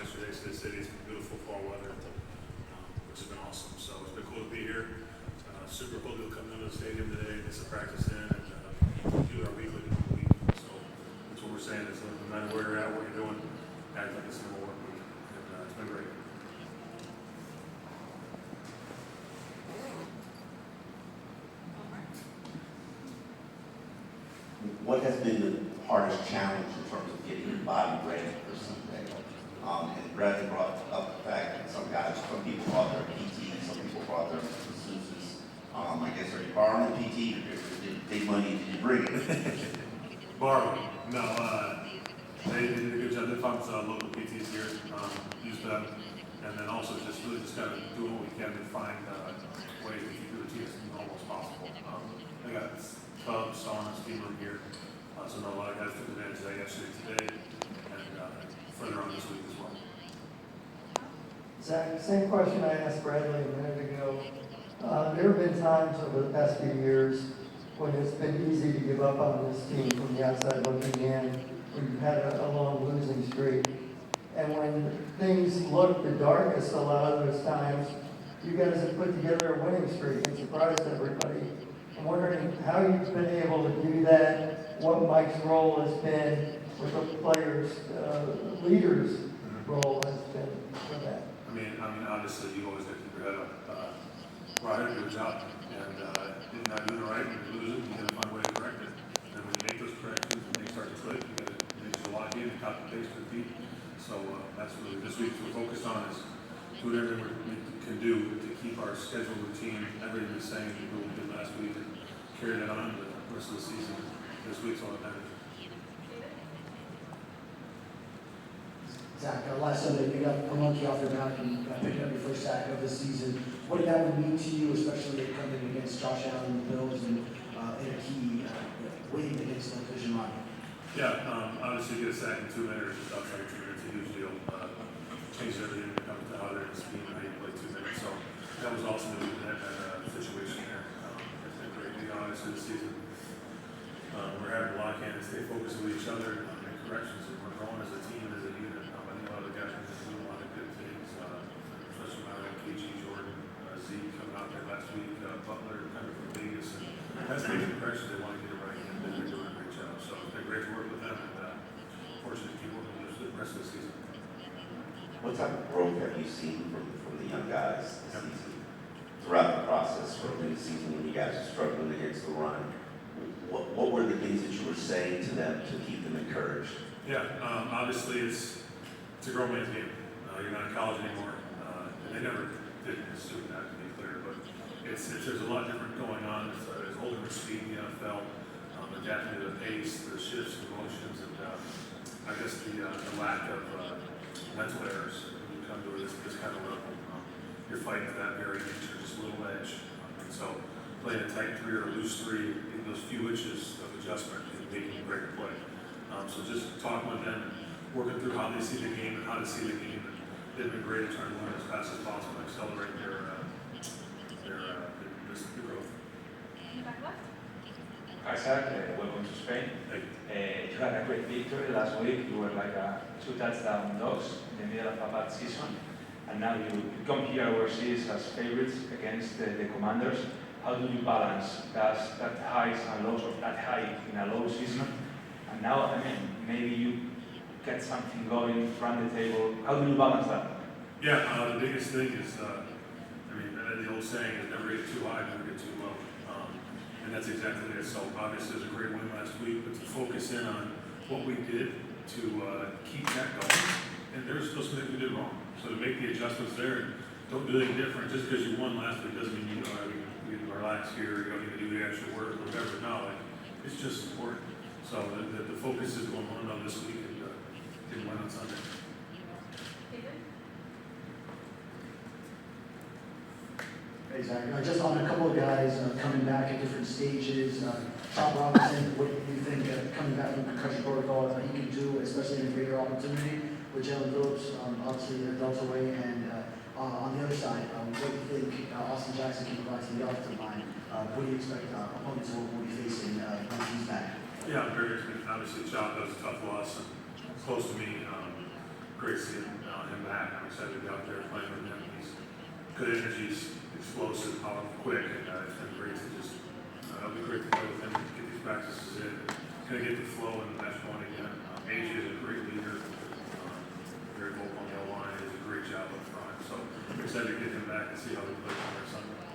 yesterday, so they said it's been beautiful fall weather, which has been awesome. So it's been cool to be here. Super cool to come into the stadium today, get some practice in, and do our weekly week. So that's what we're saying is no matter where you're at, what you're doing, act like it's number 1 week. And it's been great. What has been the hardest challenge in terms of getting your body ready for Sunday? And Bradley brought up the fact that some people brought their PT, some people brought their masseuses. I guess, are you borrowing the PT or did they money did you bring it? Borrow. No, they did a good job. They found some local PTs here, used them, and then also just really just kind of doing what we can to find ways to keep the routine as normal as possible. They got tubs, sauna, steam room here, so no, a lot of guys took advantage of that yesterday, today, and further on this week as well. Zach, same question I asked Bradley a minute ago. There have been times over the past few years when it's been easy to give up on this team from the outside looking in, when you've had a long losing streak. And when things look the darkest a lot of those times, you guys have put together a winning streak and surprised everybody. I'm wondering how you've been able to do that, what Mike's role has been with the players, leaders' role has been for that. I mean, obviously, you always have to keep your head up. We're out here to do a job, and if you're not doing it right, and you're losing, you got to find a way to correct it. And when you make those corrections, when they start to click, you got to make sure lock in and copy paste repeat. So that's really this week we're focused on is do whatever we can do to keep our schedule routine, everything the same as we did last week, and carry that on the rest of the season. This week's all that matters. Zach, last Sunday you got a monkey off your back and picked up your first sack of the season. What did that mean to you, especially coming against Josh Allen and the Bills and in a key win against the division rival? Yeah, obviously get a sack in 2 minutes, just outside 2 minutes, a huge deal. Changes everything when it comes to how they're in scheme and how you play 2 minutes. So that was awesome to do that situation there. It's been great. Obviously this season, we're having to lock in and stay focused with each other and make corrections. And we're growing as a team, as a unit. I think a lot of the guys are doing a lot of good things, especially my like KG, Jordan, Z coming out there last week, Butler coming from Vegas. And that's making corrections. They want to get it right, and they're doing a great job. So it's been great to work with them, and fortunate to keep working with them the rest of the season. What type of growth have you seen from the young guys this season? Throughout the process, early in the season when you guys are struggling against the run, what were the things that you were saying to them to keep them encouraged? Yeah, obviously it's a grown man's game. You're not in college anymore, and they never did assume that, to be clear, but there's a lot different going on. There's older speed in the NFL, adapting to the pace, the shifts, the motions, and I guess the lack of mental errors when you come to this kind of level. You're fighting for that very nature, just a little edge. And so playing a tight 3 or a loose 3, in those few inches of adjustment is making a great play. So just talking with them and working through how they see the game and how to see the game. And they've been great at trying to learn as fast as possible and accelerate their growth. Hi, Zach. Welcome to Spain. You had a great victory last week. You were like 2 touchdown dogs in the middle of a bad season. And now you come here overseas as favorites against the Commanders. How do you balance that highs and lows of that high in a low season? And now, I mean, maybe you get something going, run the table. How do you balance that? Yeah, the biggest thing is, the old saying is never get too high, never get too low. And that's exactly it. So obviously it was a great win last week, but to focus in on what we did to keep that going, and there's still something we did wrong. So to make the adjustments there, don't do anything different. Just because you won last week doesn't mean we relax here, you don't need to do the actual work or whatever. No, it's just support. So the focus is going on this week and didn't win on Sunday. Hey, Zach, just on a couple of guys coming back at different stages. Tom Robinson, what do you think coming back from concussion protocol he can do, especially in a greater opportunity with Jalen Phillips, obviously Delta Way, and on the other side, what do you think Austin Jackson can provide to the offensive line? What do you expect opponents will be facing when he's back? Yeah, I'm very excited. Obviously, Chop, that was a tough loss and close to me. great seeing him back. I'm excited to be out there playing with him. He's good energy, he's explosive, powerful, quick, and it's been great to just, it'll be great to play with him and get these practices in. Kind of get the flow in the match point again. AJ is a great leader, very vocal on the O-line, he does a great job up front. So I'm excited to get him back and see how he plays on our Sunday.